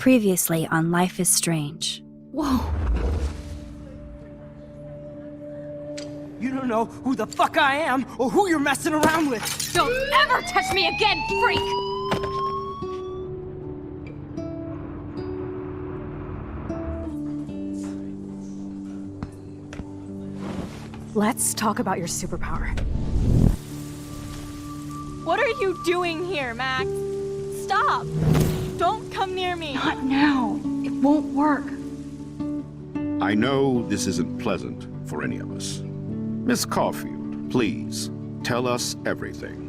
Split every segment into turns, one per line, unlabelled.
Previously on Life is Strange.
Whoa.
You don't know who the fuck I am or who you're messing around with.
Don't ever touch me again, freak! Let's talk about your superpower.
What are you doing here, Max? Stop! Don't come near me!
Not now. It won't work.
I know this isn't pleasant for any of us. Miss Caulfield, please, tell us everything.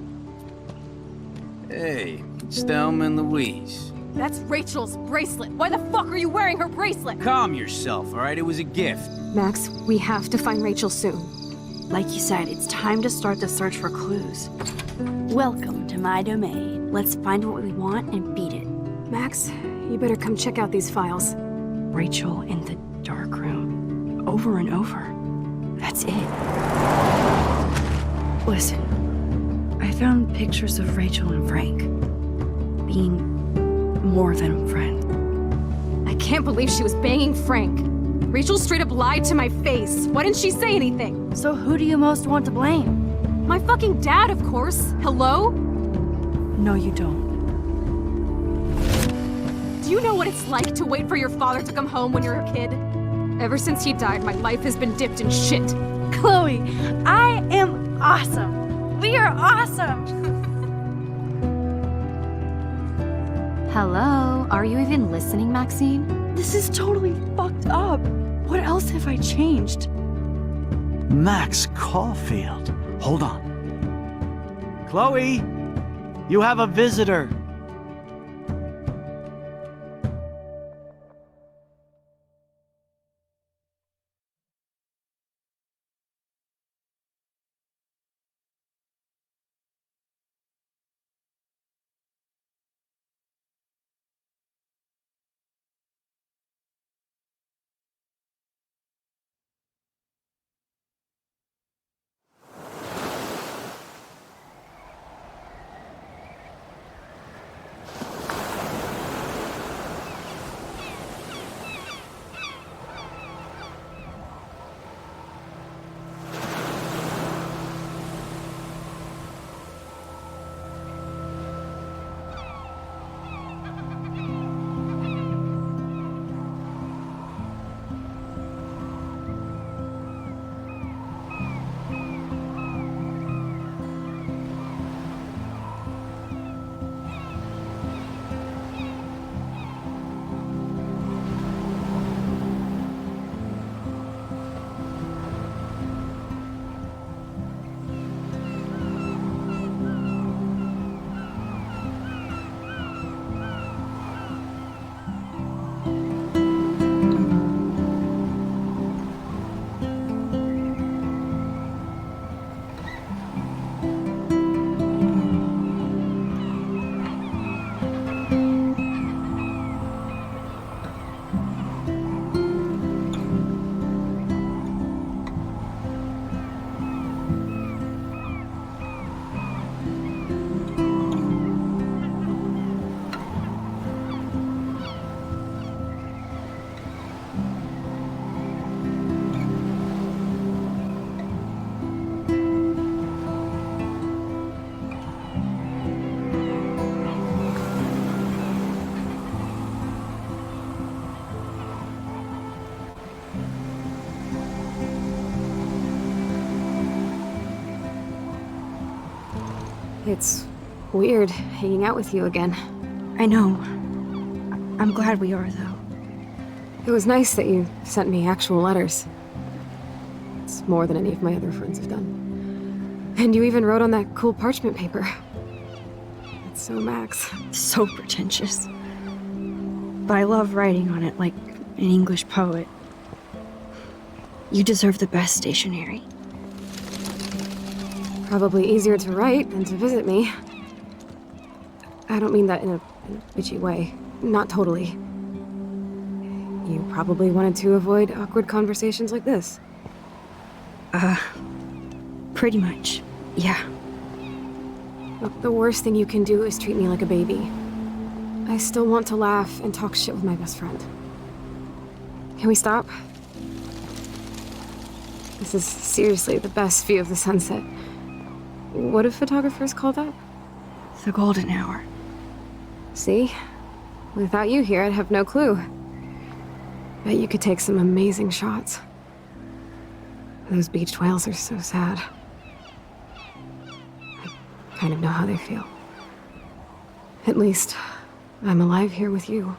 Hey, it's Thelma and Louise.
That's Rachel's bracelet. Why the fuck are you wearing her bracelet?
Calm yourself, all right? It was a gift.
Max, we have to find Rachel soon.
Like you said, it's time to start the search for clues. Welcome to my domain. Let's find what we want and beat it.
Max, you better come check out these files.
Rachel in the dark room. Over and over. That's it. Listen, I found pictures of Rachel and Frank being more than a friend.
I can't believe she was banging Frank. Rachel straight up lied to my face. Why didn't she say anything?
So who do you most want to blame?
My fucking dad, of course. Hello?
No, you don't.
Do you know what it's like to wait for your father to come home when you're a kid? Ever since he died, my life has been dipped in shit.
Chloe, I am awesome! We are awesome!
Hello? Are you even listening, Maxine?
This is totally fucked up. What else have I changed?
Max Caulfield. Hold on. Chloe, you have a visitor.
It's weird hanging out with you again.
I know. I'm glad we are, though.
It was nice that you sent me actual letters. It's more than any of my other friends have done. And you even wrote on that cool parchment paper. It's so Max.
So pretentious. But I love writing on it like an English poet. You deserve the best stationery.
Probably easier to write than to visit me. I don't mean that in a bitchy way. Not totally. You probably wanted to avoid awkward conversations like this.
Pretty much, yeah.
Look, the worst thing you can do is treat me like a baby. I still want to laugh and talk shit with my best friend. Can we stop? This is seriously the best view of the sunset. What do photographers call that?
The golden hour.
See? Without you here, I'd have no clue. Bet you could take some amazing shots. Those beached whales are so sad. I kind of know how they feel. At least, I'm alive here with you.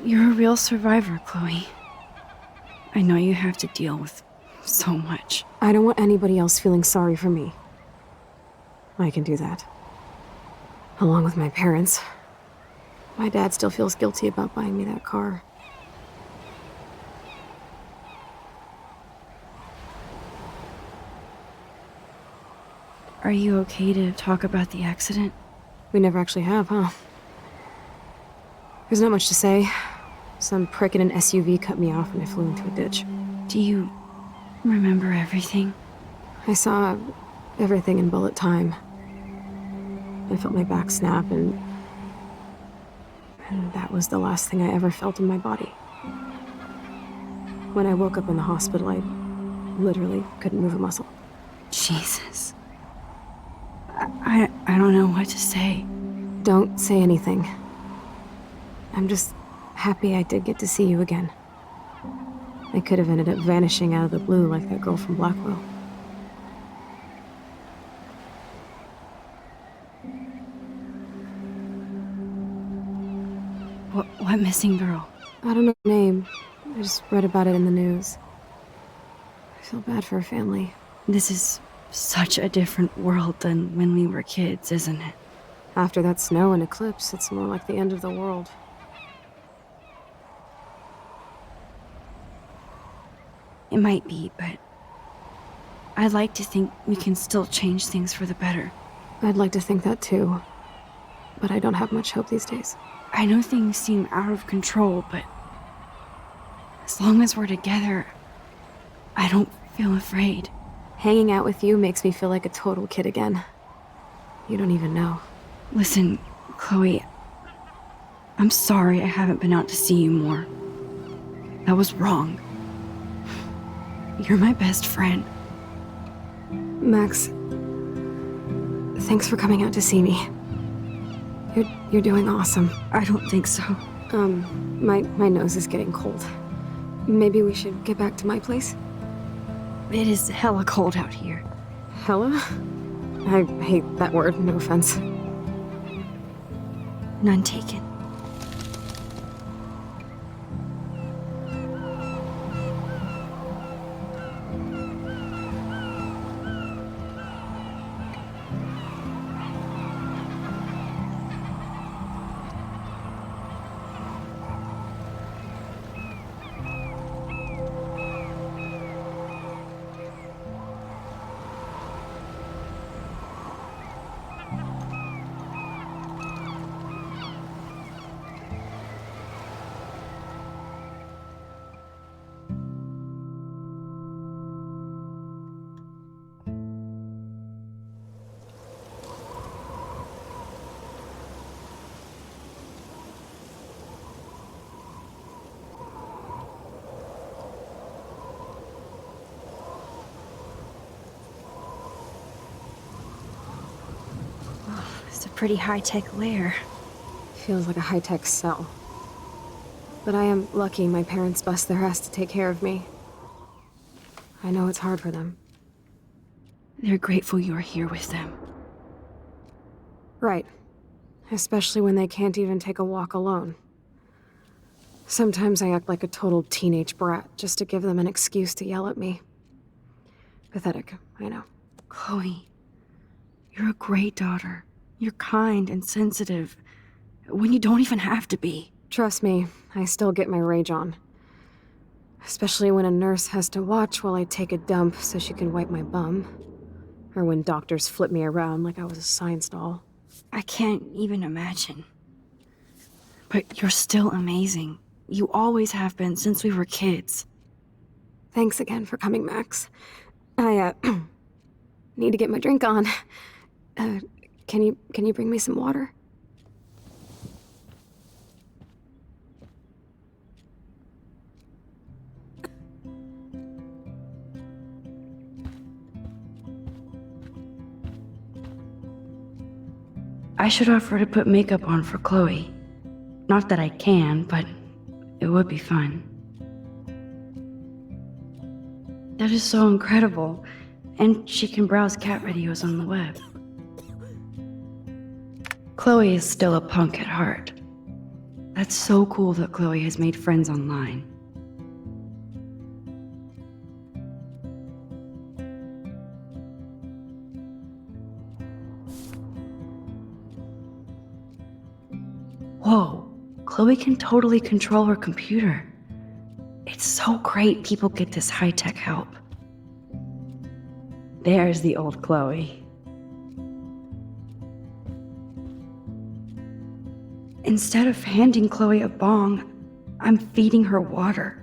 You're a real survivor, Chloe. I know you have to deal with so much.
I don't want anybody else feeling sorry for me. I can do that. Along with my parents. My dad still feels guilty about buying me that car.
Are you okay to talk about the accident?
We never actually have, huh? There's not much to say. Some prick in an SUV cut me off and I flew into a ditch.
Do you remember everything?
I saw everything in bullet time. I felt my back snap and that was the last thing I ever felt in my body. When I woke up in the hospital, I literally couldn't move a muscle.
Jesus. I don't know what to say.
Don't say anything. I'm just happy I did get to see you again. I could have ended up vanishing out of the blue like that girl from Blackwell.
What missing girl?
I don't know her name. I just read about it in the news. I feel bad for her family.
This is such a different world than when we were kids, isn't it?
After that snow and eclipse, it's more like the end of the world.
It might be, but I'd like to think we can still change things for the better.
I'd like to think that too. But I don't have much hope these days.
I know things seem out of control, but as long as we're together, I don't feel afraid.
Hanging out with you makes me feel like a total kid again. You don't even know.
Listen, Chloe, I'm sorry I haven't been out to see you more. That was wrong. You're my best friend.
Max, thanks for coming out to see me. You're doing awesome.
I don't think so.
My nose is getting cold. Maybe we should get back to my place?
It is hella cold out here.
Hella? I hate that word, no offense.
None taken. It's a pretty high-tech lair.
Feels like a high-tech cell. But I am lucky my parents bust their ass to take care of me. I know it's hard for them.
They're grateful you're here with them.
Right. Especially when they can't even take a walk alone. Sometimes I act like a total teenage brat just to give them an excuse to yell at me. Pathetic, I know.
Chloe, you're a great daughter. You're kind and sensitive when you don't even have to be.
Trust me, I still get my rage on. Especially when a nurse has to watch while I take a dump so she can wipe my bum. Or when doctors flip me around like I was a science doll.
I can't even imagine. But you're still amazing. You always have been since we were kids.
Thanks again for coming, Max. I, need to get my drink on. Can you bring me some water?
I should offer to put makeup on for Chloe. Not that I can, but it would be fun. That is so incredible. And she can browse cat videos on the web. Chloe is still a punk at heart. That's so cool that Chloe has made friends online. Whoa, Chloe can totally control her computer. It's so great people get this high-tech help. There's the old Chloe. Instead of handing Chloe a bong, I'm feeding her water.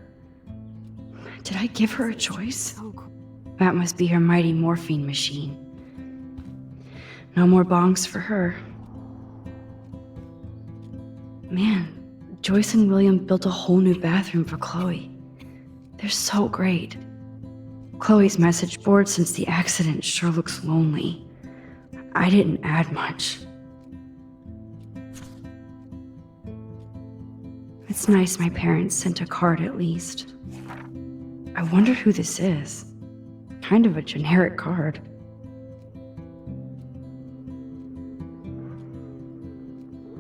Did I give her a choice?
So cool.
That must be her mighty morphine machine. No more bongs for her. Man, Joyce and William built a whole new bathroom for Chloe. They're so great. Chloe's message board since the accident sure looks lonely. I didn't add much. It's nice my parents sent a card at least. I wonder who this is. Kind of a generic card.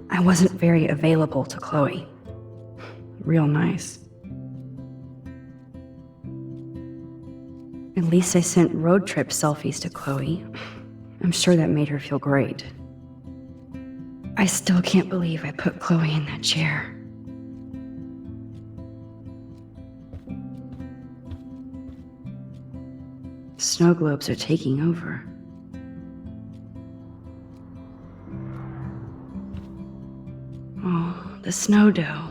I wasn't very available to Chloe. Real nice. At least I sent road trip selfies to Chloe. I'm sure that made her feel great. I still can't believe I put Chloe in that chair. Snow globes are taking over. Oh, the snow dough.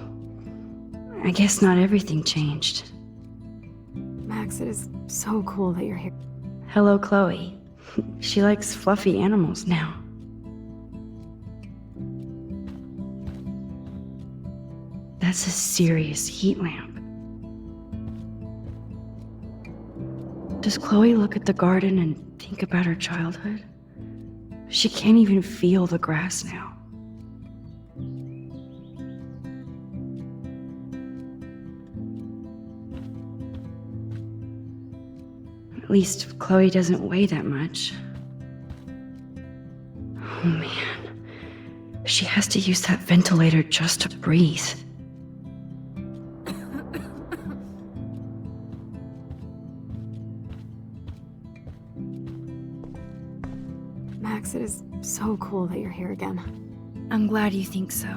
I guess not everything changed.
Max, it is so cool that you're here.
Hello, Chloe. She likes fluffy animals now. That's a serious heat lamp. Does Chloe look at the garden and think about her childhood? She can't even feel the grass now. At least Chloe doesn't weigh that much. Oh man, she has to use that ventilator just to breathe.
Max, it is so cool that you're here again.
I'm glad you think so.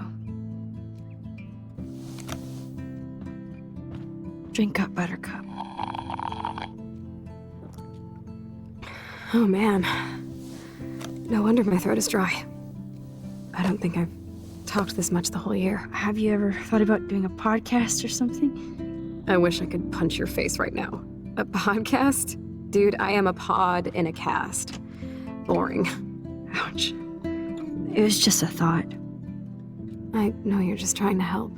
Drink up, Buttercup.
Oh man. No wonder my throat is dry. I don't think I've talked this much the whole year.
Have you ever thought about doing a podcast or something?
I wish I could punch your face right now. A podcast? Dude, I am a pod in a cast. Boring.
Ouch. It was just a thought.
I know you're just trying to help.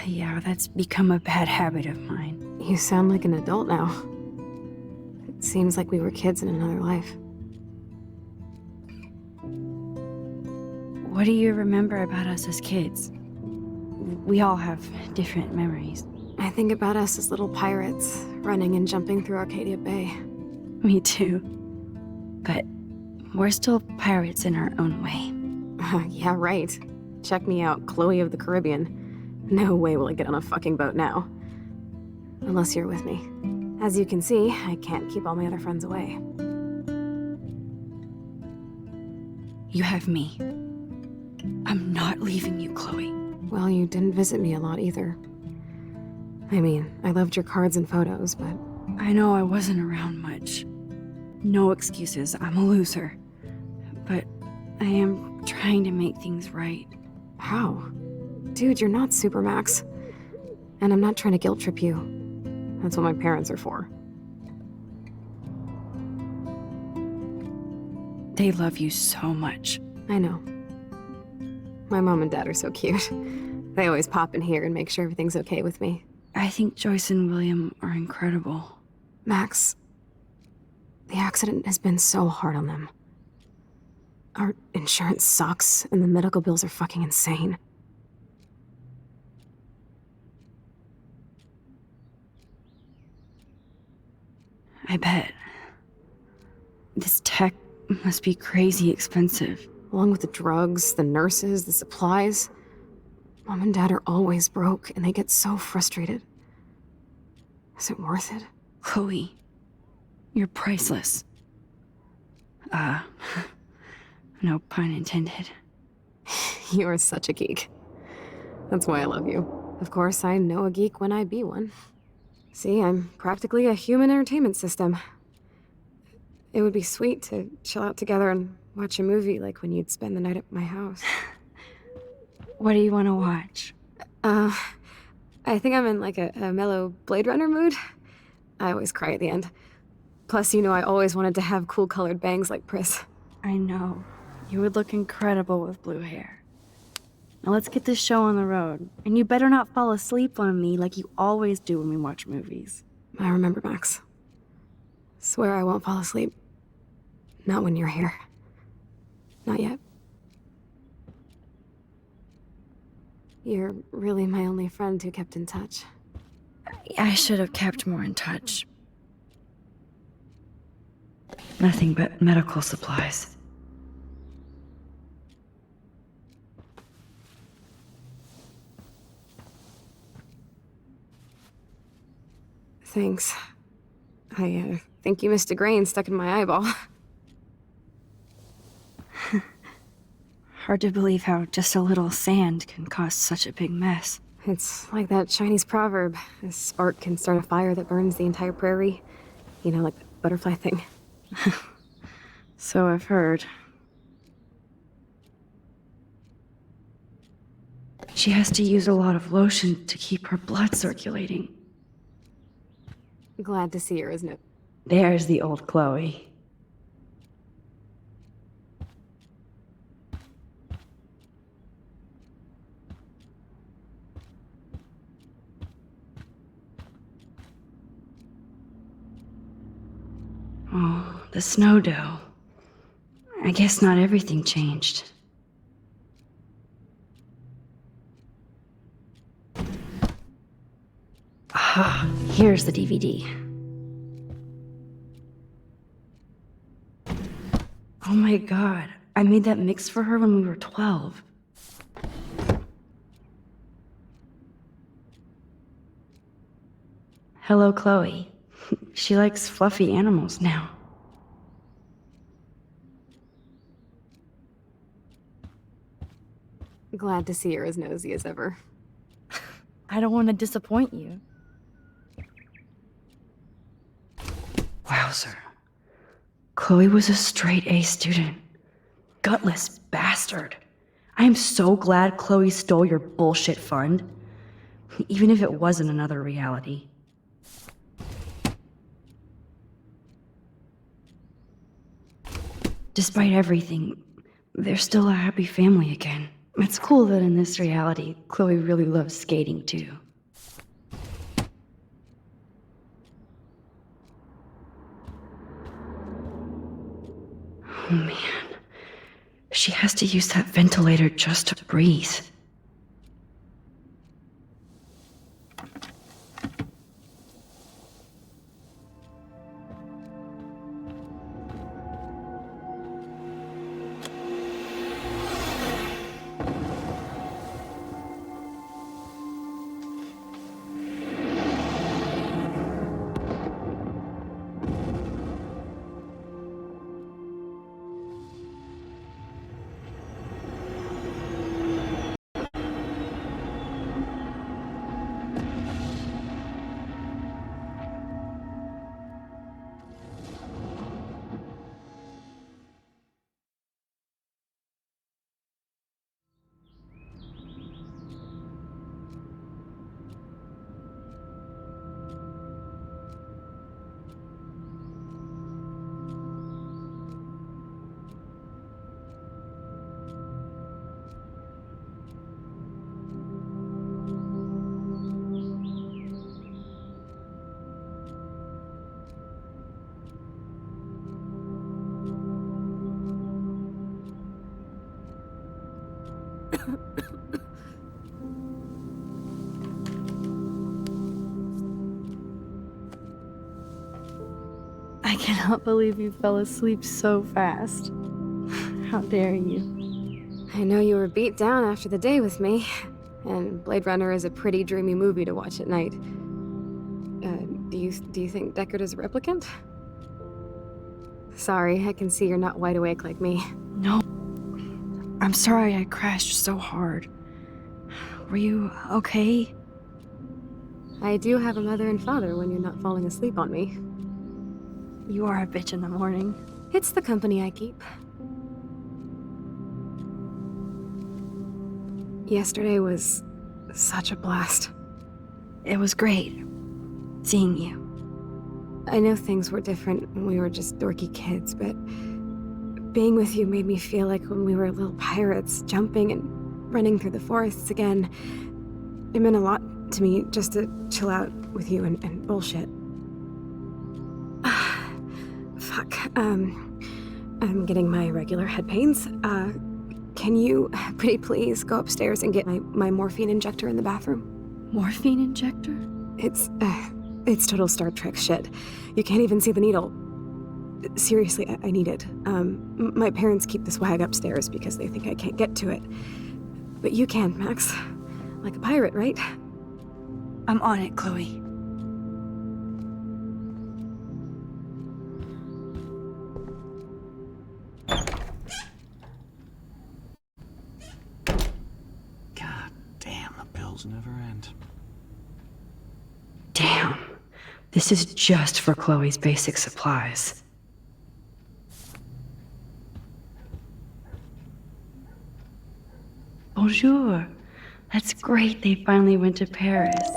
Yeah, that's become a bad habit of mine.
You sound like an adult now. It seems like we were kids in another life.
What do you remember about us as kids? We all have different memories.
I think about us as little pirates, running and jumping through Arcadia Bay.
Me too. But we're still pirates in our own way.
Yeah, right. Check me out, Chloe of the Caribbean. No way will I get on a fucking boat now. Unless you're with me. As you can see, I can't keep all my other friends away.
You have me. I'm not leaving you, Chloe.
Well, you didn't visit me a lot either. I mean, I loved your cards and photos, but...
I know I wasn't around much. No excuses, I'm a loser. But I am trying to make things right.
How? Dude, you're not Supermax. And I'm not trying to guilt trip you. That's what my parents are for.
They love you so much.
I know. My mom and dad are so cute. They always pop in here and make sure everything's okay with me.
I think Joyce and William are incredible.
Max, the accident has been so hard on them. Our insurance sucks, and the medical bills are fucking insane.
I bet. This tech must be crazy expensive.
Along with the drugs, the nurses, the supplies. Mom and Dad are always broke, and they get so frustrated. Is it worth it?
Chloe, you're priceless. No pun intended.
You are such a geek. That's why I love you. Of course, I know a geek when I be one. See, I'm practically a human entertainment system. It would be sweet to chill out together and watch a movie like when you'd spend the night at my house.
What do you want to watch?
I think I'm in like a mellow Blade Runner mood. I always cry at the end. Plus, you know, I always wanted to have cool colored bangs like Pris.
I know. You would look incredible with blue hair. Now let's get this show on the road. And you better not fall asleep on me like you always do when we watch movies.
I remember, Max. Swear I won't fall asleep. Not when you're here. Not yet. You're really my only friend who kept in touch.
I should have kept more in touch. Nothing but medical supplies.
Thanks. I think you missed a grain stuck in my eyeball.
Hard to believe how just a little sand can cause such a big mess.
It's like that Chinese proverb. A spark can start a fire that burns the entire prairie. You know, like the butterfly thing.
So I've heard. She has to use a lot of lotion to keep her blood circulating.
Glad to see her, isn't it?
There's the old Chloe. Oh, the snow dough. I guess not everything changed. Ah, here's the DVD. Oh my god, I made that mix for her when we were 12. Hello, Chloe. She likes fluffy animals now.
Glad to see her as nosy as ever.
I don't want to disappoint you. Wowzer. Chloe was a straight A student. Gutless bastard. I am so glad Chloe stole your bullshit fund. Even if it wasn't another reality. Despite everything, they're still a happy family again. It's cool that in this reality, Chloe really loves skating too. Oh man. She has to use that ventilator just to breathe. I cannot believe you fell asleep so fast. How dare you?
I know you were beat down after the day with me, and Blade Runner is a pretty dreamy movie to watch at night. Do you think Deckard is a replicant? Sorry, I can see you're not wide awake like me.
No. I'm sorry I crashed so hard. Were you okay?
I do have a mother and father when you're not falling asleep on me.
You are a bitch in the morning.
It's the company I keep. Yesterday was such a blast.
It was great seeing you.
I know things were different when we were just dorky kids, but being with you made me feel like when we were little pirates, jumping and running through the forests again. It meant a lot to me just to chill out with you and bullshit. Fuck. I'm getting my regular head pains. Can you, pretty please, go upstairs and get my morphine injector in the bathroom?
Morphine injector?
It's total Star Trek shit. You can't even see the needle. Seriously, I need it. My parents keep the swag upstairs because they think I can't get to it. But you can, Max. Like a pirate, right?
I'm on it, Chloe.
God damn, the bills never end.
Damn. This is just for Chloe's basic supplies. Bonjour. That's great they finally went to Paris.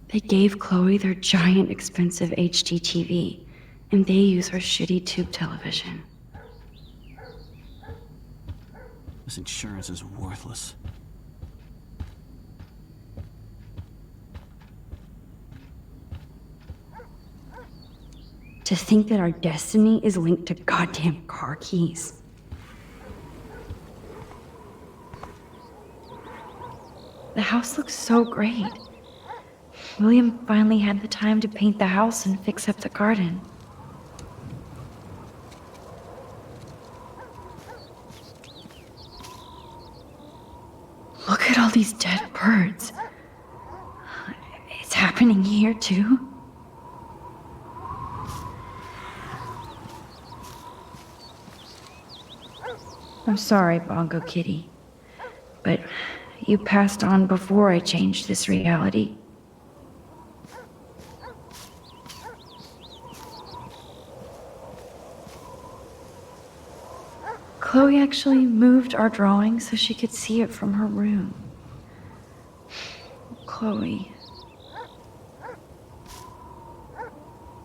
They gave Chloe their giant expensive HD TV, and they use her shitty tube television.
This insurance is worthless.
To think that our destiny is linked to goddamn car keys. The house looks so great. William finally had the time to paint the house and fix up the garden. Look at all these dead birds. It's happening here too. I'm sorry, Bongo Kitty, but you passed on before I changed this reality. Chloe actually moved our drawing so she could see it from her room. Chloe.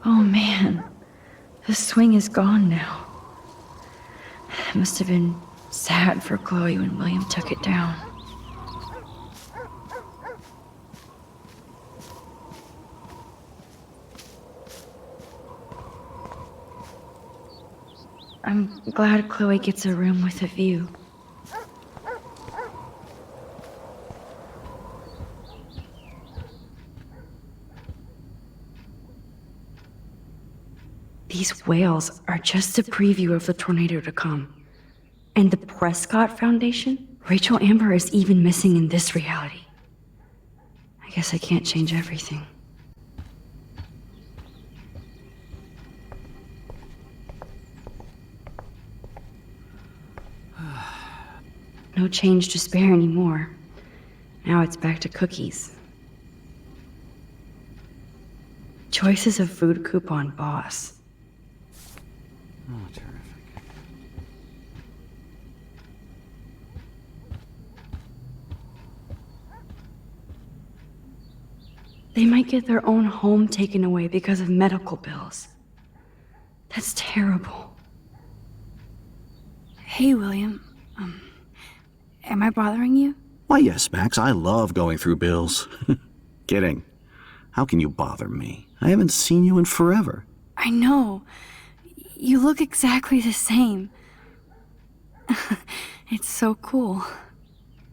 Oh man, the swing is gone now. It must have been sad for Chloe when William took it down. I'm glad Chloe gets a room with a view. These whales are just a preview of the tornado to come. And the Prescott Foundation? Rachel Amber is even missing in this reality. I guess I can't change everything. No change to spare anymore. Now it's back to cookies. Choice is a food coupon boss.
Oh, terrific.
They might get their own home taken away because of medical bills. That's terrible. Hey, William. Am I bothering you?
Why, yes, Max. I love going through bills. Kidding. How can you bother me? I haven't seen you in forever.
I know. You look exactly the same. It's so cool.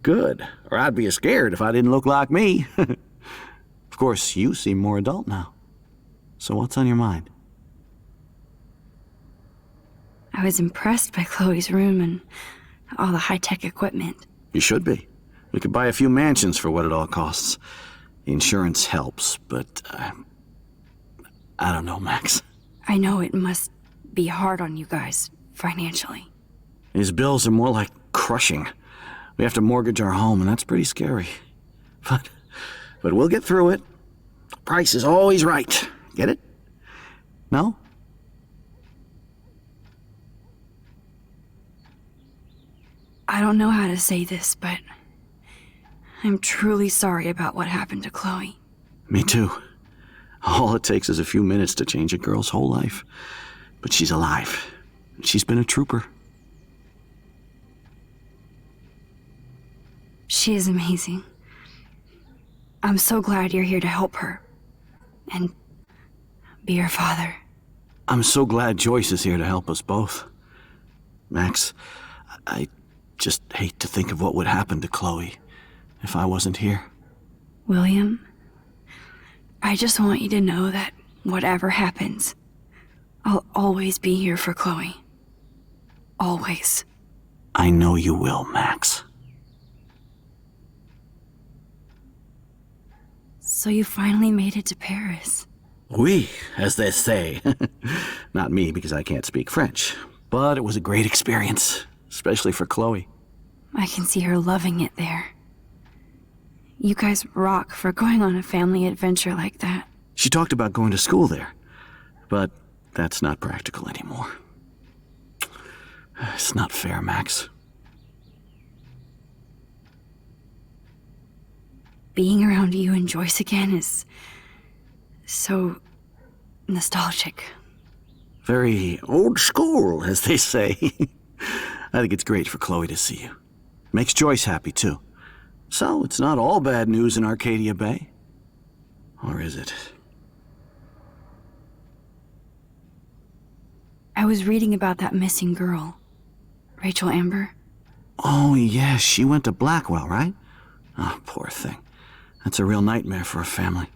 Good. Or I'd be scared if I didn't look like me. Of course, you seem more adult now. So what's on your mind?
I was impressed by Chloe's room and all the high-tech equipment.
You should be. We could buy a few mansions for what it all costs. The insurance helps, but I don't know, Max.
I know it must be hard on you guys, financially.
These bills are more like crushing. We have to mortgage our home, and that's pretty scary. But we'll get through it. The price is always right. Get it? No?
I don't know how to say this, but I'm truly sorry about what happened to Chloe.
Me too. All it takes is a few minutes to change a girl's whole life. But she's alive. She's been a trooper.
She is amazing. I'm so glad you're here to help her. And be her father.
I'm so glad Joyce is here to help us both. Max, I just hate to think of what would happen to Chloe if I wasn't here.
William, I just want you to know that whatever happens, I'll always be here for Chloe. Always.
I know you will, Max.
So you finally made it to Paris.
Oui, as they say. Not me, because I can't speak French. But it was a great experience, especially for Chloe.
I can see her loving it there. You guys rock for going on a family adventure like that.
She talked about going to school there, but that's not practical anymore. It's not fair, Max.
Being around you and Joyce again is so nostalgic.
Very old school, as they say. I think it's great for Chloe to see you. Makes Joyce happy, too. So, it's not all bad news in Arcadia Bay. Or is it?
I was reading about that missing girl, Rachel Amber.
Oh, yes, she went to Blackwell, right? Oh, poor thing. That's a real nightmare for a family.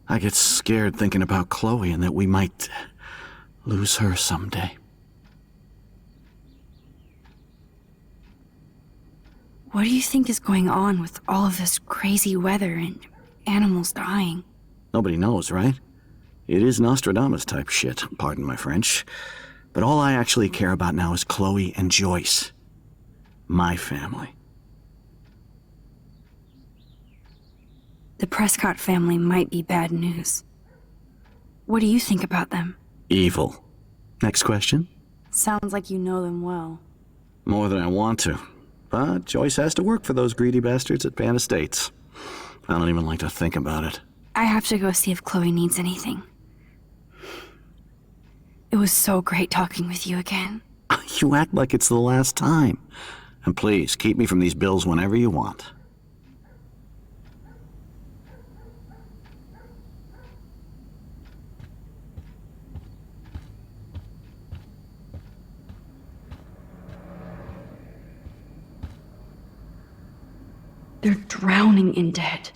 I get scared thinking about Chloe and that we might lose her someday.
What do you think is going on with all of this crazy weather and animals dying?
Nobody knows, right? It is Nostradamus type shit, pardon my French. But all I actually care about now is Chloe and Joyce. My family.
The Prescott family might be bad news. What do you think about them?
Evil. Next question?
Sounds like you know them well.
More than I want to. But Joyce has to work for those greedy bastards at Pan Estates. I don't even like to think about it.
I have to go see if Chloe needs anything. It was so great talking with you again.
You act like it's the last time. And please, keep me from these bills whenever you want.
They're drowning in debt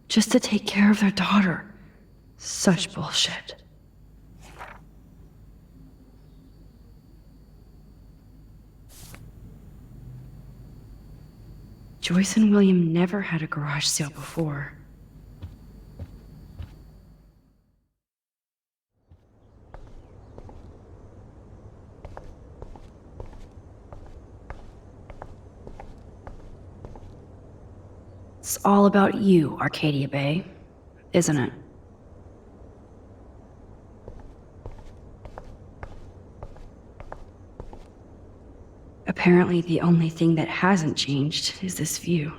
just to take care of their daughter. Such bullshit. Joyce and William never had a garage sale before. It's all about you, Arcadia Bay, isn't it? Apparently, the only thing that hasn't changed is this view.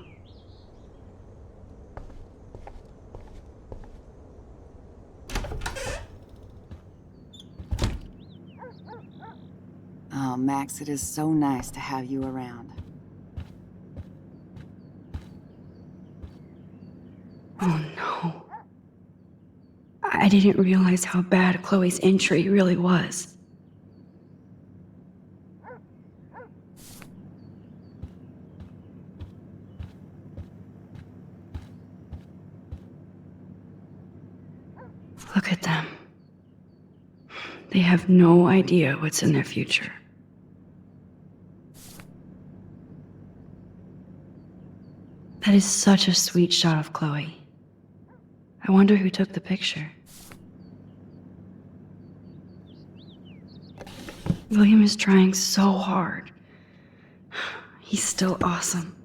Oh, Max, it is so nice to have you around.
Oh no. I didn't realize how bad Chloe's injury really was. Look at them. They have no idea what's in their future. That is such a sweet shot of Chloe. I wonder who took the picture. William is trying so hard. He's still awesome.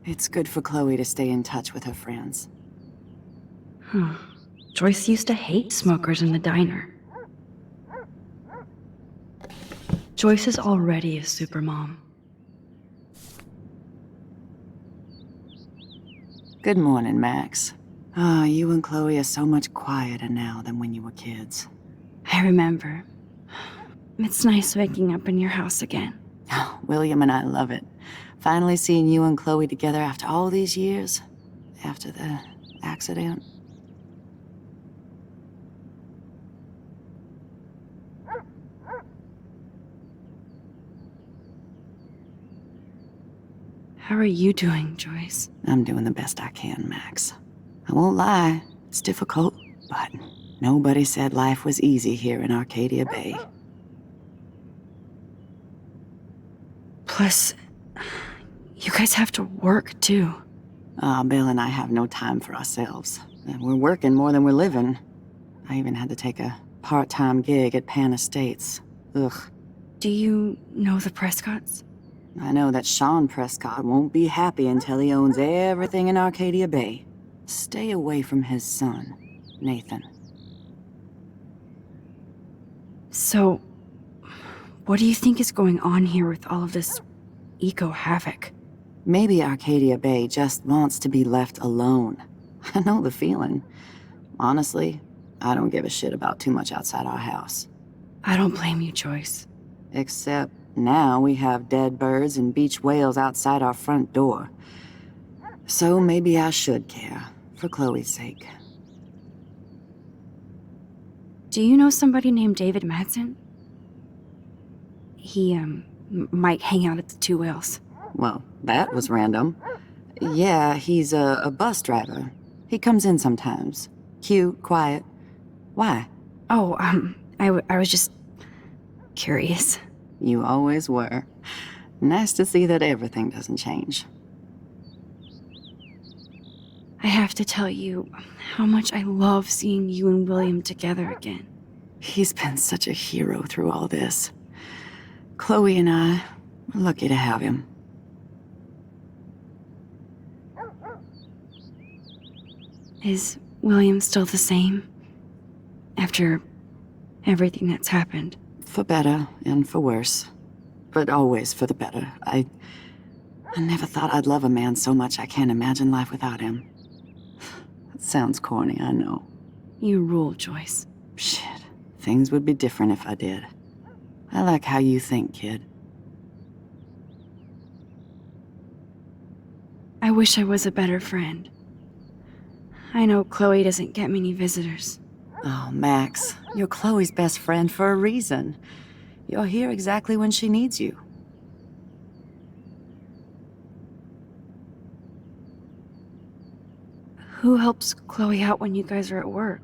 It's good for Chloe to stay in touch with her friends.
Huh. Joyce used to hate smokers in the diner. Joyce is already a supermom.
Good morning, Max. Ah, you and Chloe are so much quieter now than when you were kids.
I remember. It's nice waking up in your house again.
Oh, William and I love it. Finally seeing you and Chloe together after all these years. After the accident.
How are you doing, Joyce?
I'm doing the best I can, Max. I won't lie, it's difficult, but nobody said life was easy here in Arcadia Bay.
Plus, you guys have to work, too.
Bill and I have no time for ourselves. We're working more than we're living. I even had to take a part-time gig at Pan Estates. Ugh.
Do you know the Prescotts?
I know that Sean Prescott won't be happy until he owns everything in Arcadia Bay. Stay away from his son, Nathan.
So, what do you think is going on here with all of this eco-havoc?
Maybe Arcadia Bay just wants to be left alone. I know the feeling. Honestly, I don't give a shit about too much outside our house.
I don't blame you, Joyce.
Except now we have dead birds and beach whales outside our front door. So maybe I should care, for Chloe's sake.
Do you know somebody named David Madsen? He, might hang out at the Two Whales.
Well, that was random. Yeah, he's a bus driver. He comes in sometimes. Cute, quiet. Why?
Oh, I was just curious.
You always were. Nice to see that everything doesn't change.
I have to tell you how much I love seeing you and William together again.
He's been such a hero through all this. Chloe and I are lucky to have him.
Is William still the same? After everything that's happened?
For better and for worse. But always for the better. I never thought I'd love a man so much I can't imagine life without him. That sounds corny, I know.
You rule, Joyce.
Shit. Things would be different if I did. I like how you think, kid.
I wish I was a better friend. I know Chloe doesn't get many visitors.
Oh, Max, you're Chloe's best friend for a reason. You're here exactly when she needs you.
Who helps Chloe out when you guys are at work?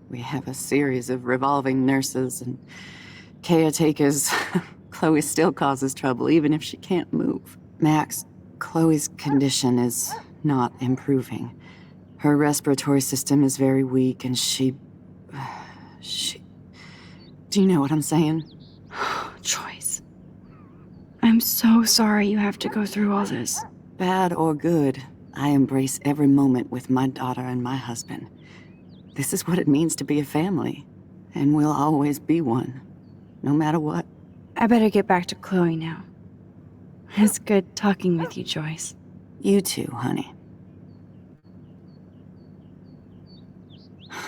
We have a series of revolving nurses and caretakers. Chloe still causes trouble, even if she can't move. Max, Chloe's condition is not improving. Her respiratory system is very weak, and she... Do you know what I'm saying?
Joyce. I'm so sorry you have to go through all this.
Bad or good, I embrace every moment with my daughter and my husband. This is what it means to be a family, and we'll always be one, no matter what.
I better get back to Chloe now. It's good talking with you, Joyce.
You too, honey.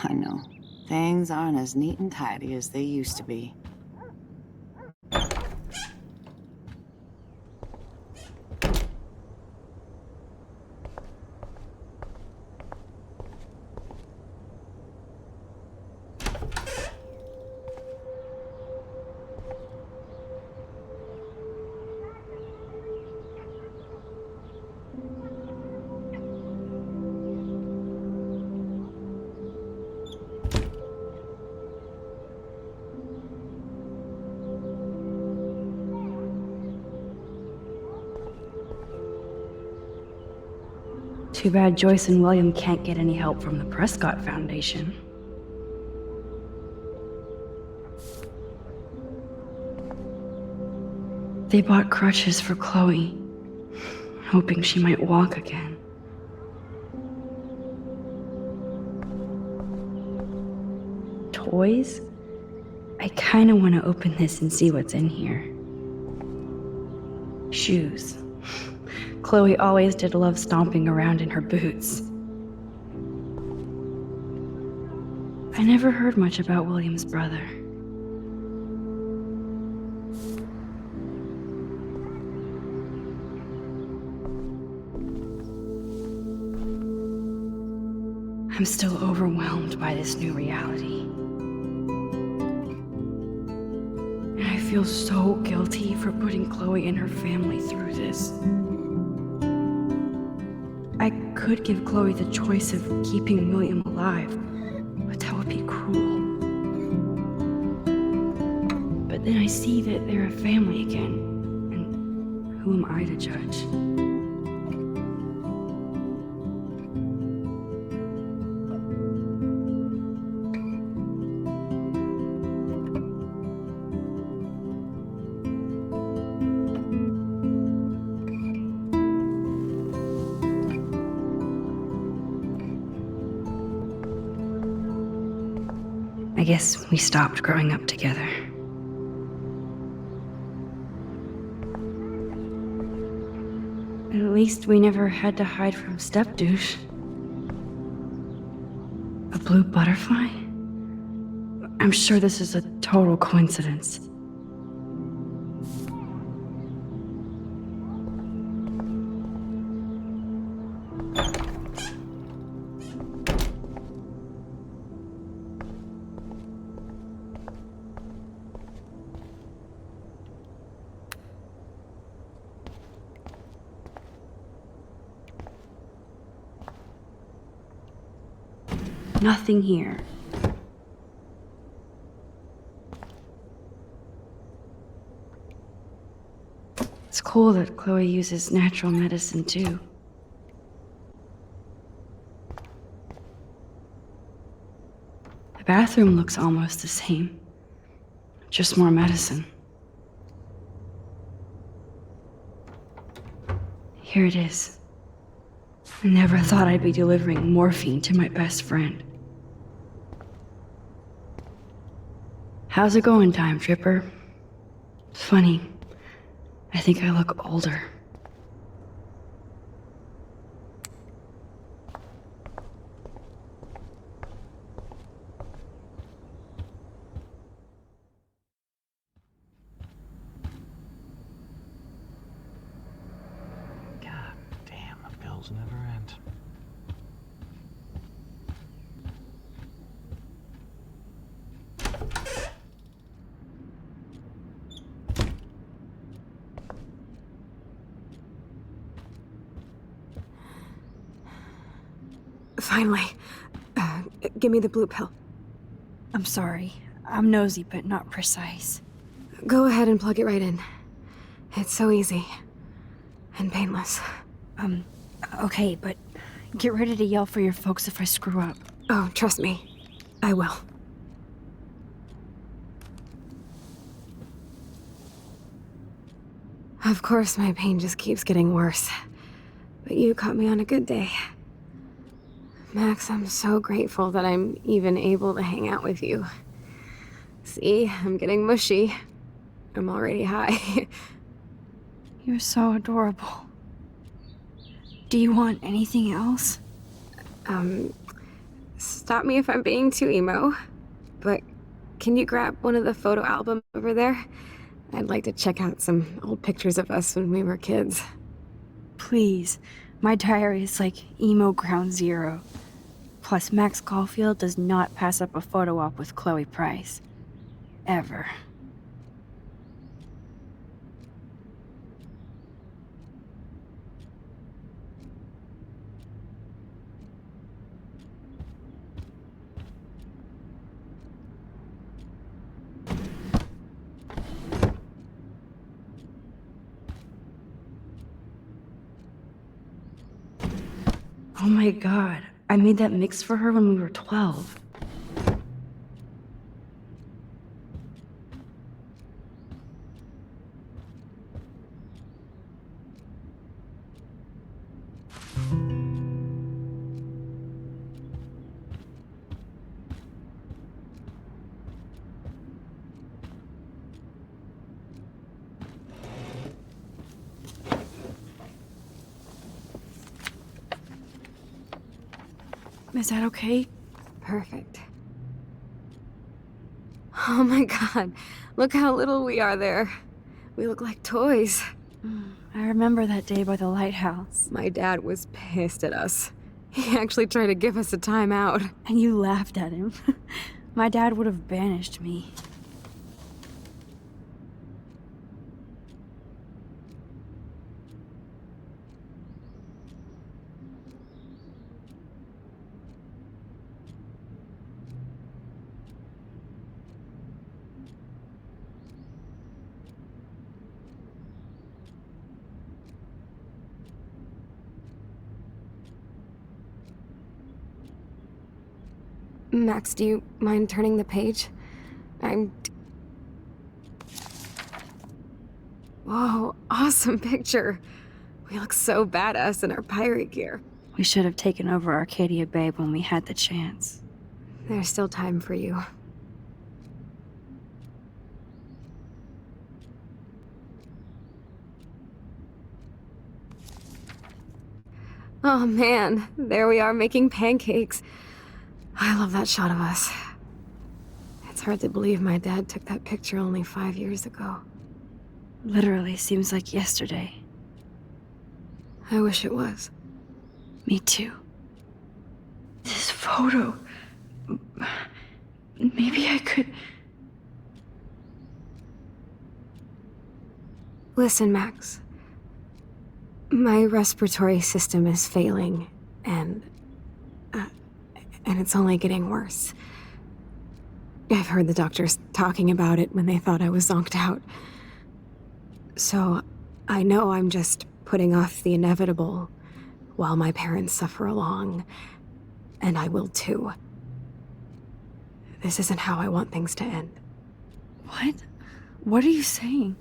I know. Things aren't as neat and tidy as they used to be.
Too bad Joyce and William can't get any help from the Prescott Foundation. They bought crutches for Chloe, hoping she might walk again. Toys? I kinda want to open this and see what's in here. Shoes. Chloe always did love stomping around in her boots. I never heard much about William's brother. I'm still overwhelmed by this new reality. And I feel so guilty for putting Chloe and her family through this. I could give Chloe the choice of keeping William alive, but that would be cruel. But then I see that they're a family again, and who am I to judge? I guess we stopped growing up together. At least we never had to hide from step-douche. A blue butterfly? I'm sure this is a total coincidence. Nothing here. It's cool that Chloe uses natural medicine too. The bathroom looks almost the same. Just more medicine. Here it is. I never thought I'd be delivering morphine to my best friend. How's it going, Time Tripper? Funny. I think I look older.
God damn, the bills never end.
Finally. Give me the blue pill.
I'm sorry. I'm nosy, but not precise.
Go ahead and plug it right in. It's so easy. And painless.
Okay, but get ready to yell for your folks if I screw up.
Oh, trust me. I will. Of course, my pain just keeps getting worse. But you caught me on a good day. Max, I'm so grateful that I'm even able to hang out with you. See, I'm getting mushy. I'm already high.
You're so adorable. Do you want anything else?
Stop me if I'm being too emo. can you grab one of the photo albums over there? I'd like to check out some old pictures of us when we were kids.
Please. My diary is like emo ground zero. Plus, Max Caulfield does not pass up a photo op with Chloe Price. Ever. Oh my god, I made that mix for her when we were 12. Is that okay?
Perfect. Oh my god, look how little we are there. We look like toys.
I remember that day by the lighthouse.
My dad was pissed at us. He actually tried to give us a timeout.
And you laughed at him. My dad would have banished me.
Max, do you mind turning the page? Whoa, awesome picture. We look so badass in our pirate gear.
We should have taken over Arcadia Bay when we had the chance.
There's still time for you. Oh man, there we are making pancakes. I love that shot of us. It's hard to believe my dad took that picture only 5 years ago.
Literally seems like yesterday.
I wish it was.
Me too. This photo... Maybe I could...
Listen, Max. My respiratory system is failing, and it's only getting worse. I've heard the doctors talking about it when they thought I was zonked out. So, I know I'm just putting off the inevitable while my parents suffer along, and I will too. This isn't how I want things to end.
What? What are you saying?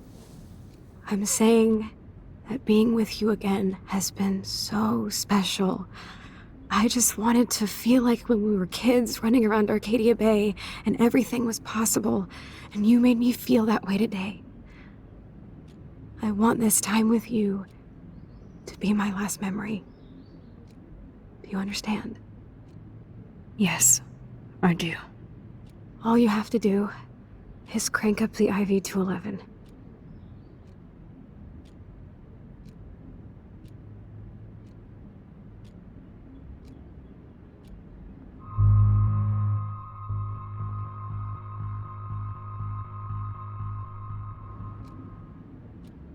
I'm saying that being with you again has been so special. I just wanted to feel like when we were kids running around Arcadia Bay and everything was possible, and you made me feel that way today. I want this time with you to be my last memory. Do you understand?
Yes, I do.
All you have to do is crank up the IV to 11.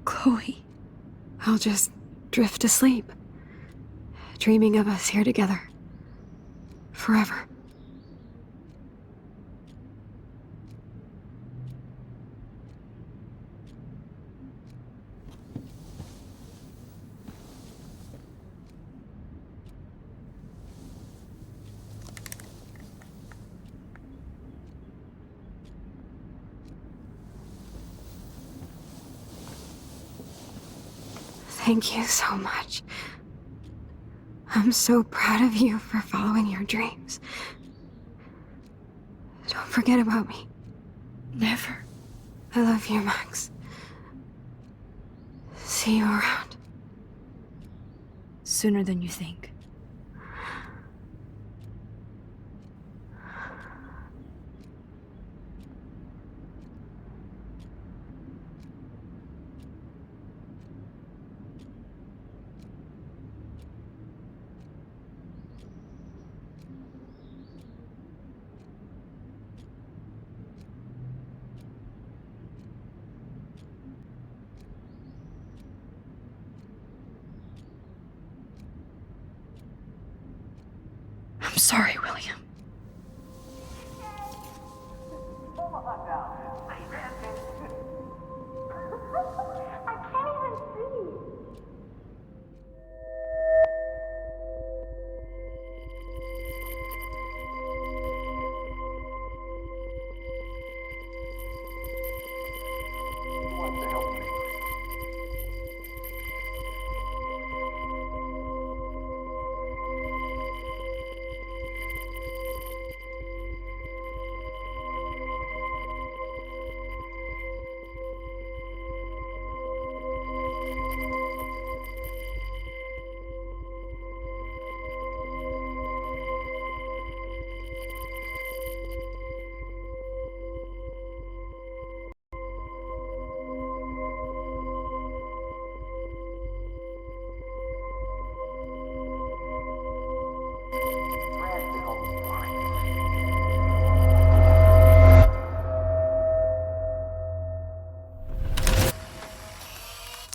Chloe.
I'll just drift to sleep, dreaming of us here together. Forever. Thank you so much. I'm so proud of you for following your dreams. Don't forget about me.
Never.
I love you, Max. See you around.
Sooner than you think. sorry, William.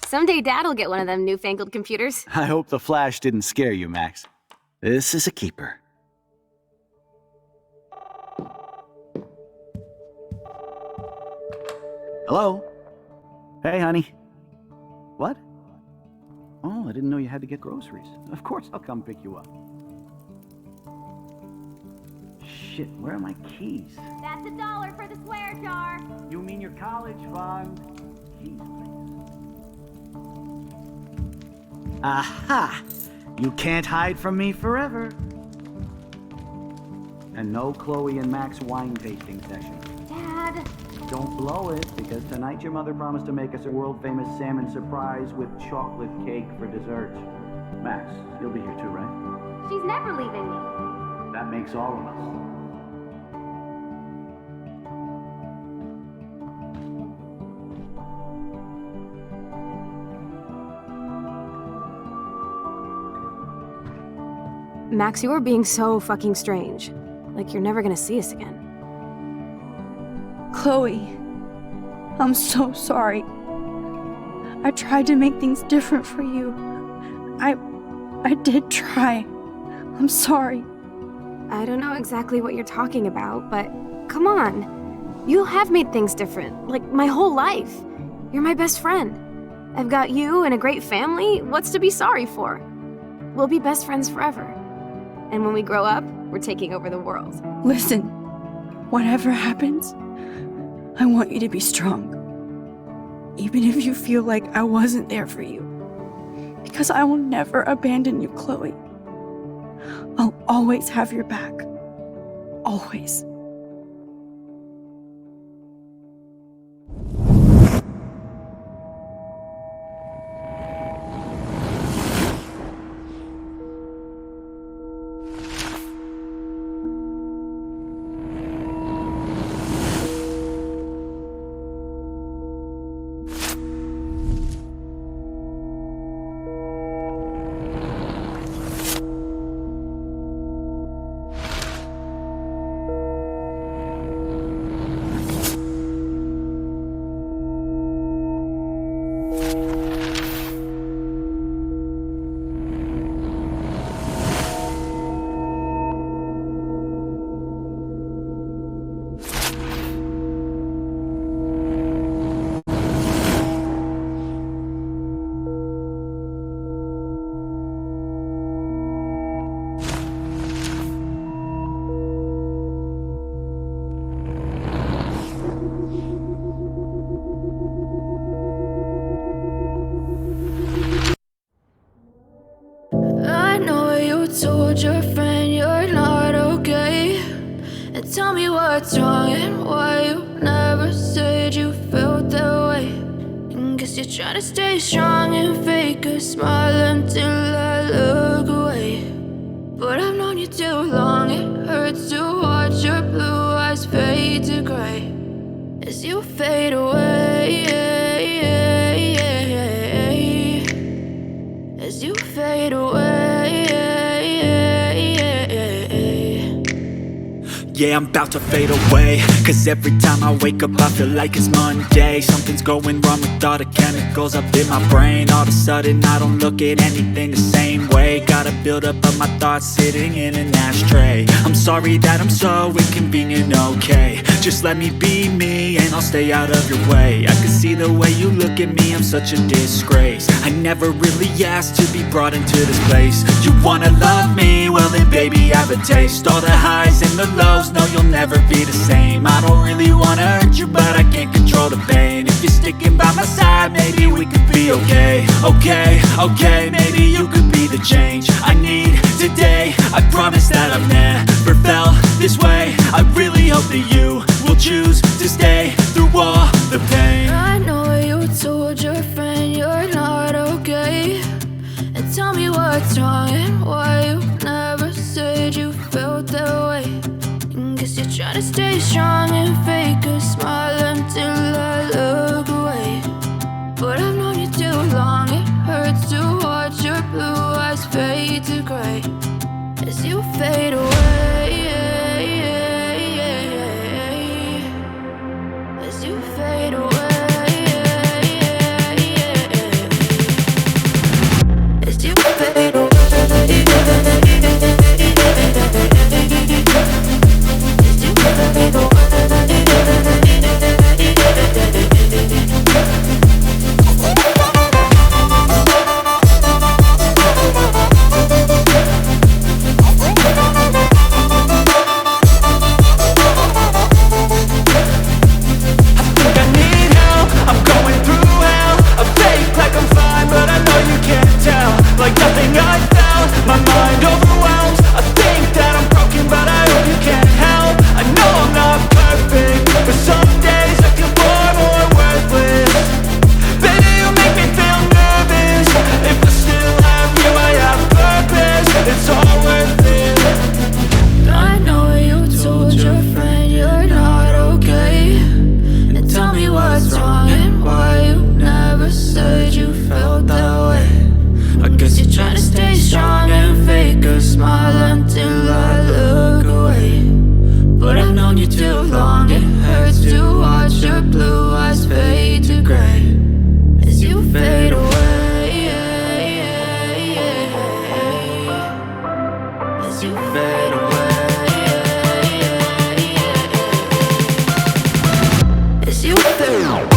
Someday Dad'll get one of them newfangled computers.
I hope the flash didn't scare you, Max. This is a keeper. Hello? Hey, honey. What? Oh, I didn't know you had to get groceries. Of course I'll come pick you up. Shit, where are my keys?
That's $1 for the swear jar.
You mean your college fund? Keys, please. Aha! You can't hide from me forever. And no Chloe and Max wine tasting session.
Dad.
Don't blow it, because tonight your mother promised to make us a world-famous salmon surprise with chocolate cake for dessert. Max, you'll be here too, right?
She's never leaving me.
That makes all of us.
Max, you're being so fucking strange. Like you're never gonna see us again.
Chloe, I'm so sorry. I tried to make things different for you. I did try. I'm sorry.
I don't know exactly what you're talking about, but come on. You have made things different, like my whole life. You're my best friend. I've got you and a great family. What's to be sorry for? We'll be best friends forever. And when we grow up, we're taking over the world.
Listen, whatever happens, I want you to be strong. Even if you feel like I wasn't there for you. Because I will never abandon you, Chloe. I'll always have your back. Always.
told your friend you're not okay, and tell me what's wrong and why you never said you felt that way. And guess you're trying to stay strong and fake a smile until I look away. But I've known you too long, it hurts to watch your blue eyes fade to gray as you fade away, as you fade away.
Yeah, I'm about to fade away, cause every time I wake up I feel like it's Monday. Something's going wrong with all the chemicals up in my brain. All of a sudden I don't look at anything the same way. day. Got a buildup of my thoughts sitting in an ashtray. I'm sorry that I'm so inconvenient, okay. Just let me be me and I'll stay out of your way. I can see the way you look at me, I'm such a disgrace. I never really asked to be brought into this place. You wanna love me? Well then baby, have a taste. All the highs and the lows, no you'll never be the same. I don't really wanna hurt you, but I can't control the pain. If you're sticking by my side, maybe we could be okay. Okay, maybe you could be the change I need today. I promise that I've never felt this way. I really hope that you will choose to stay through all the pain.
I know you told your friend you're not okay, and tell me what's wrong and why you never said you felt that way. And guess you're trying to stay strong and fake a smile until I look away. But I've known you too long, it hurts to watch your blue eyes fade to gray as you fade away. As you fade away. As you fade away. As you fade away.
Like nothing I felt, my mind overwhelmed. I think that I'm broken, but I hope you can't help. I know I'm not perfect, but some days I feel far more worthless. Baby, you make me feel nervous. If I still have you, I have purpose. It's all worth it.
I know you told your friend you're not okay, and tell me what's wrong and why you never said you felt that way. I guess you're trying to stay strong and fake a smile until I look away. But I've known you too long, it hurts to watch your blue eyes fade to gray as you fade away. As you fade away. As you fade away.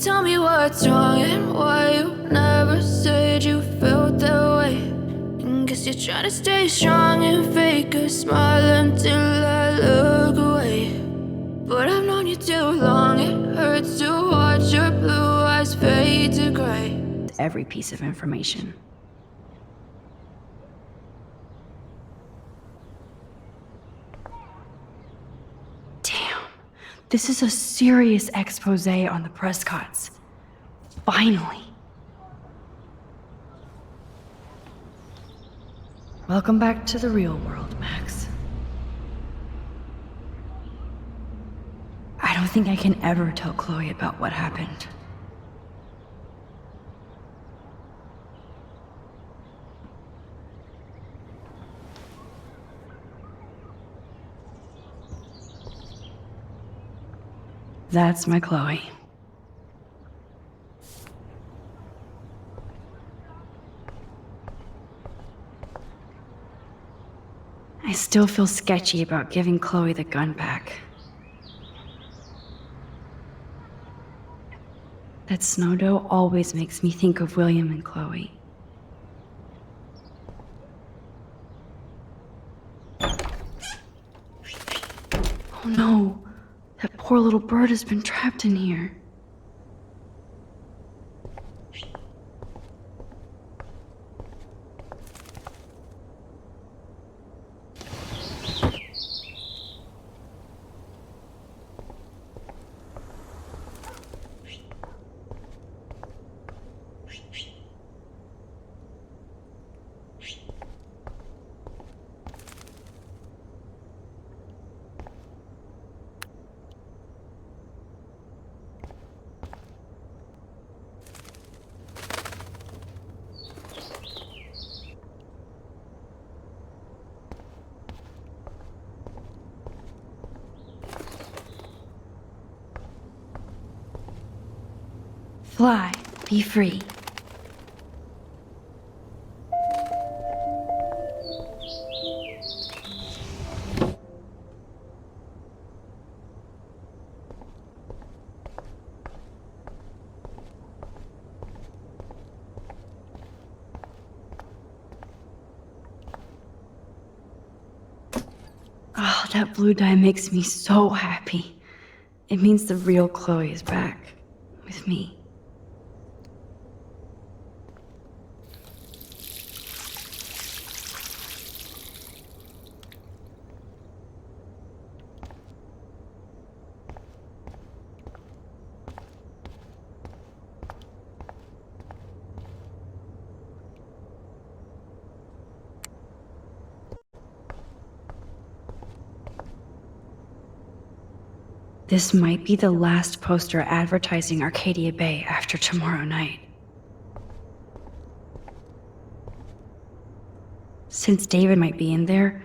Tell me what's wrong and why you never said you felt that way. And guess you're trying to stay strong and fake a smile until I look away. But I've known you too long, it hurts to watch your blue eyes fade to gray.
Every piece of information. Damn, this is a serious expose on the Prescotts. Finally. Welcome back to the real world, Max. I don't think I can ever tell Chloe about what happened. That's my Chloe. I still feel sketchy about giving Chloe the gun back. That snow dough always makes me think of William and Chloe. Oh no, that poor little bird has been trapped in here. Fly, be free. Oh, that blue dye makes me so happy. It means the real Chloe is back. With me. This might be the last poster advertising Arcadia Bay after tomorrow night. Since David might be in there,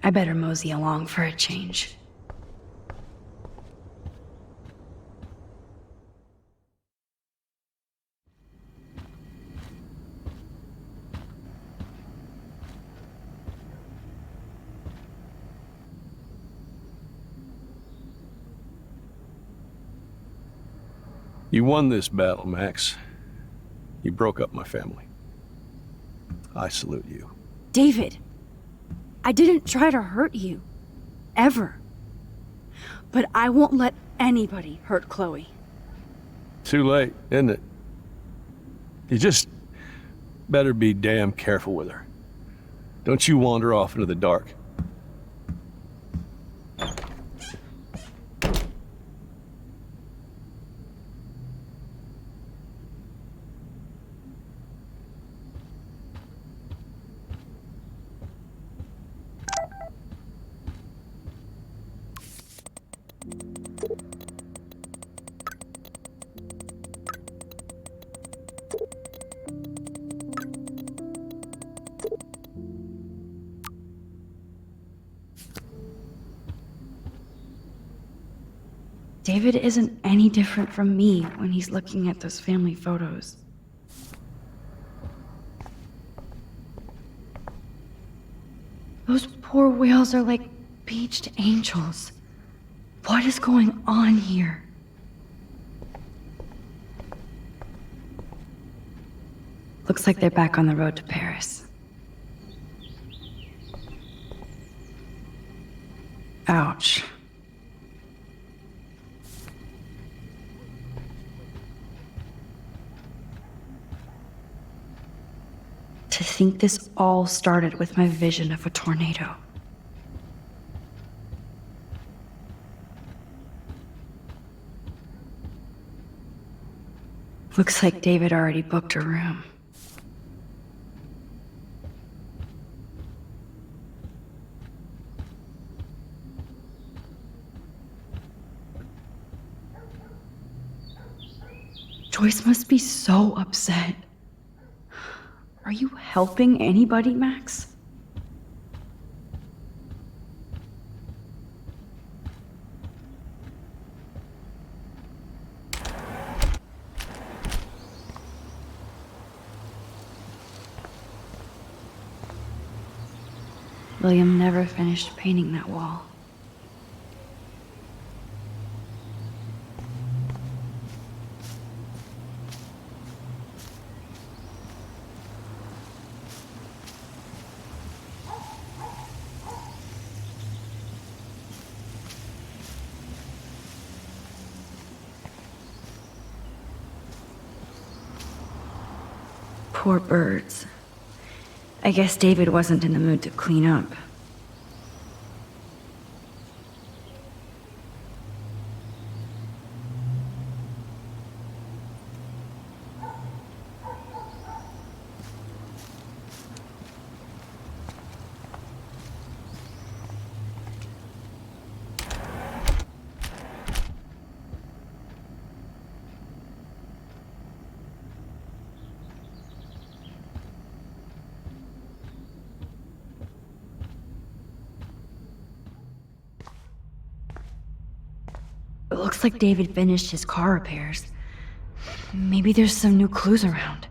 I better mosey along for a change.
You won this battle, Max. You broke up my family. I salute you.
David, I didn't try to hurt you. Ever. But I won't let anybody hurt Chloe.
Too late, isn't it? You just better be damn careful with her. Don't you wander off into the dark.
David isn't any different from me when he's looking at those family photos. Those poor whales are like beached angels. What is going on here? Looks like they're back on the road to Paris. Ouch. To think this all started with my vision of a tornado. Looks like David already booked a room. Joyce must be so upset. Are you helping anybody, Max? William never finished painting that wall. Poor birds. I guess David wasn't in the mood to clean up. It looks like David finished his car repairs. Maybe there's some new clues around.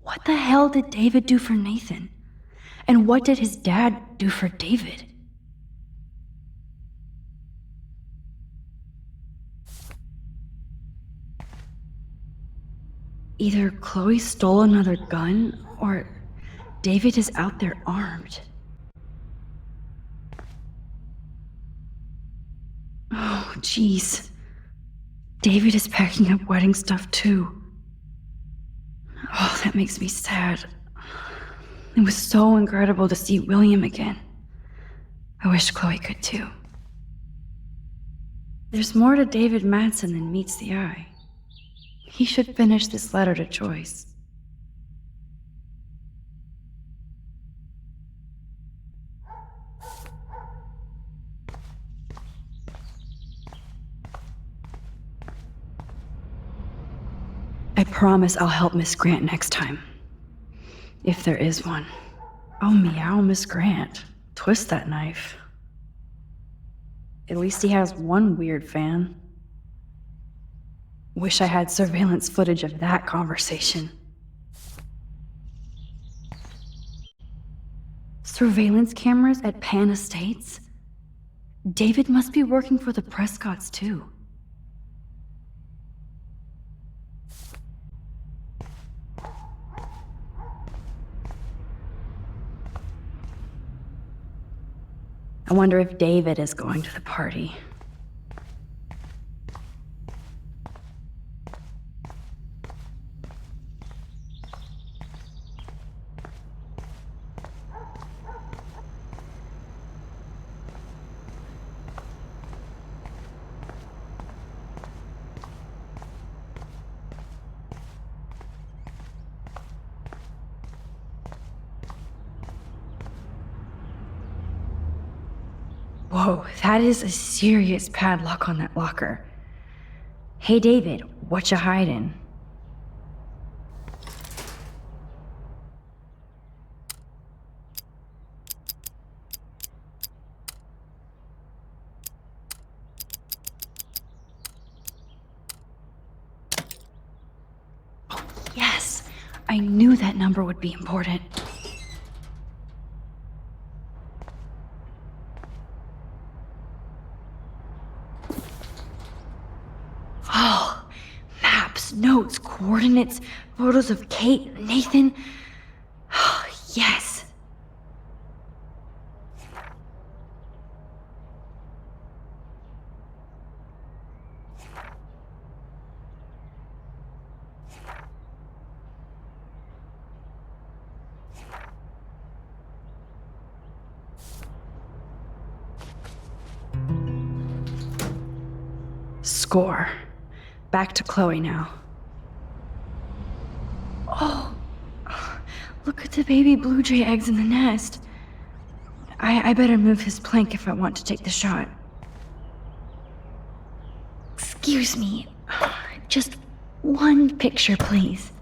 What the hell did David do for Nathan? And what did his dad do for David? Either Chloe stole another gun, or David is out there armed. Oh, jeez. David is packing up wedding stuff too. Oh, that makes me sad. It was so incredible to see William again. I wish Chloe could too. There's more to David Madsen than meets the eye. He should finish this letter to Joyce. I promise I'll help Miss Grant next time. If there is one. Oh, meow, Miss Grant. Twist that knife. At least he has one weird fan. Wish I had surveillance footage of that conversation. Surveillance cameras at Pan Estates? David must be working for the Prescotts too. I wonder if David is going to the party. Whoa, that is a serious padlock on that locker. Hey David, what you hiding? Oh, yes! I knew that number would be important. Oh, maps, notes, coordinates, photos of Kate, Nathan. Oh, yes. Score. Back to Chloe now. Oh, look at the baby blue jay eggs in the nest. I better move his plank if I want to take the shot. Excuse me. Just one picture, please.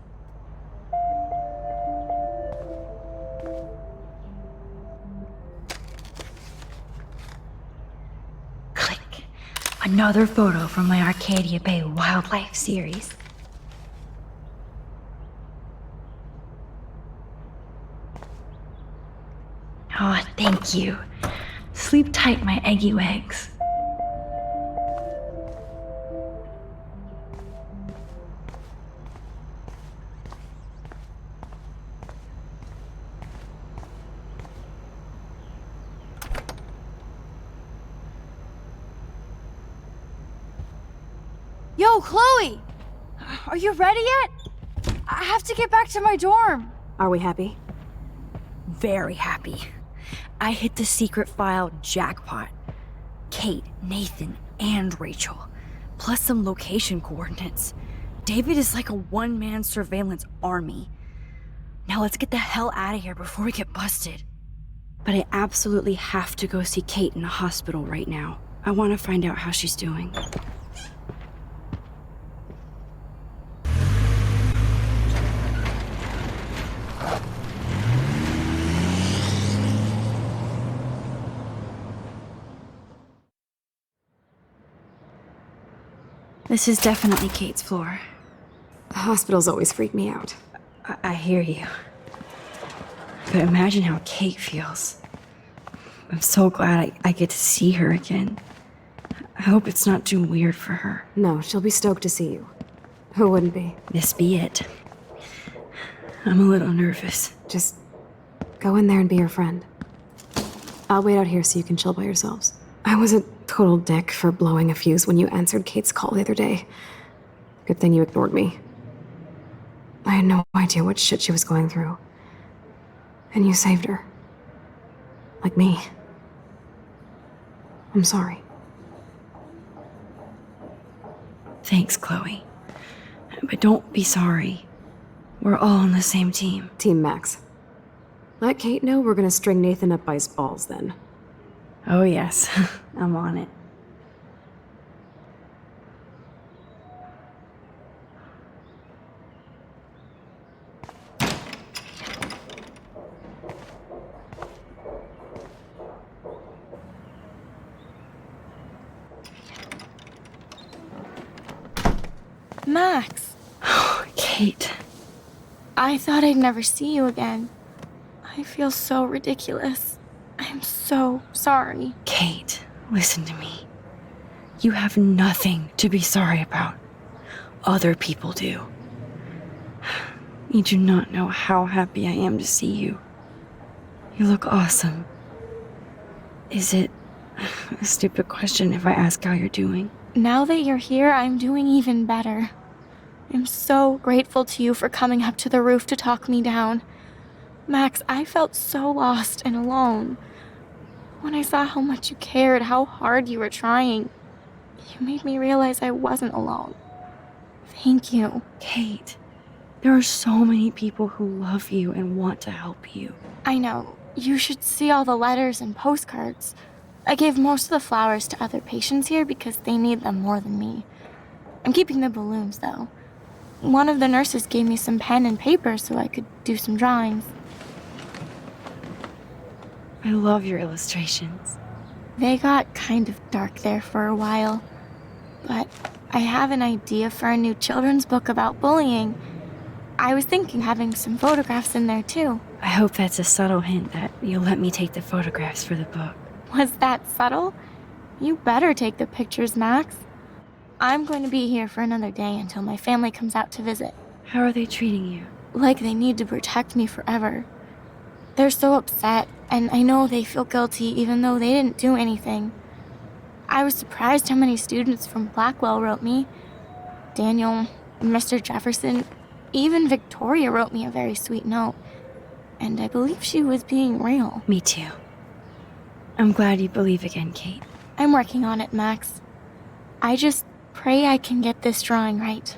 Another photo from my Arcadia Bay Wildlife series. Oh, thank you. Sleep tight, my eggy legs.
Yo, Chloe! Are you ready yet? I have to get back to my dorm.
Are we happy?
Very happy. I hit the secret file jackpot. Kate, Nathan, and Rachel. Plus some location coordinates. David is like a one-man surveillance army. Now let's get the hell out of here before we get busted. But I absolutely have to go see Kate in the hospital right now. I want to find out how she's doing. This is definitely Kate's floor.
Hospitals always freak me out.
I hear you. But imagine how Kate feels. I'm so glad I get to see her again. I hope it's not too weird for her.
No, she'll be stoked to see you. Who wouldn't be?
This be it. I'm a little nervous.
Just go in there and be your friend. I'll wait out here so you can chill by yourselves. I was a total dick for blowing a fuse when you answered Kate's call the other day. Good thing you ignored me. I had no idea what shit she was going through. And you saved her. Like me. I'm sorry.
Thanks, Chloe. But don't be sorry. We're all on the same team.
Team Max. Let Kate know we're gonna string Nathan up by his balls then.
Oh yes, I'm on it.
Max,
Kate.
I thought I'd never see you again. I feel so ridiculous. I'm so sorry.
Kate, listen to me. You have nothing to be sorry about. Other people do. You do not know how happy I am to see you. You look awesome. Is it a stupid question if I ask how you're doing?
Now that you're here, I'm doing even better. I'm so grateful to you for coming up to the roof to talk me down. Max, I felt so lost and alone. When I saw how much you cared, how hard you were trying, you made me realize I wasn't alone. Thank you.
Kate, there are so many people who love you and want to help you.
I know. You should see all the letters and postcards. I gave most of the flowers to other patients here because they need them more than me. I'm keeping the balloons, though. One of the nurses gave me some pen and paper so I could do some drawings.
I love your illustrations.
They got kind of dark there for a while. But I have an idea for a new children's book about bullying. I was thinking having some photographs in there, too.
I hope that's a subtle hint that you'll let me take the photographs for the book.
Was that subtle? You better take the pictures, Max. I'm going to be here for another day until my family comes out to visit.
How are they treating you?
Like they need to protect me forever. They're so upset, and I know they feel guilty even though they didn't do anything. I was surprised how many students from Blackwell wrote me. Daniel, Mr. Jefferson, even Victoria wrote me a very sweet note. And I believe she was being real.
Me too. I'm glad you believe again, Kate.
I'm working on it, Max. I just pray I can get this drawing right.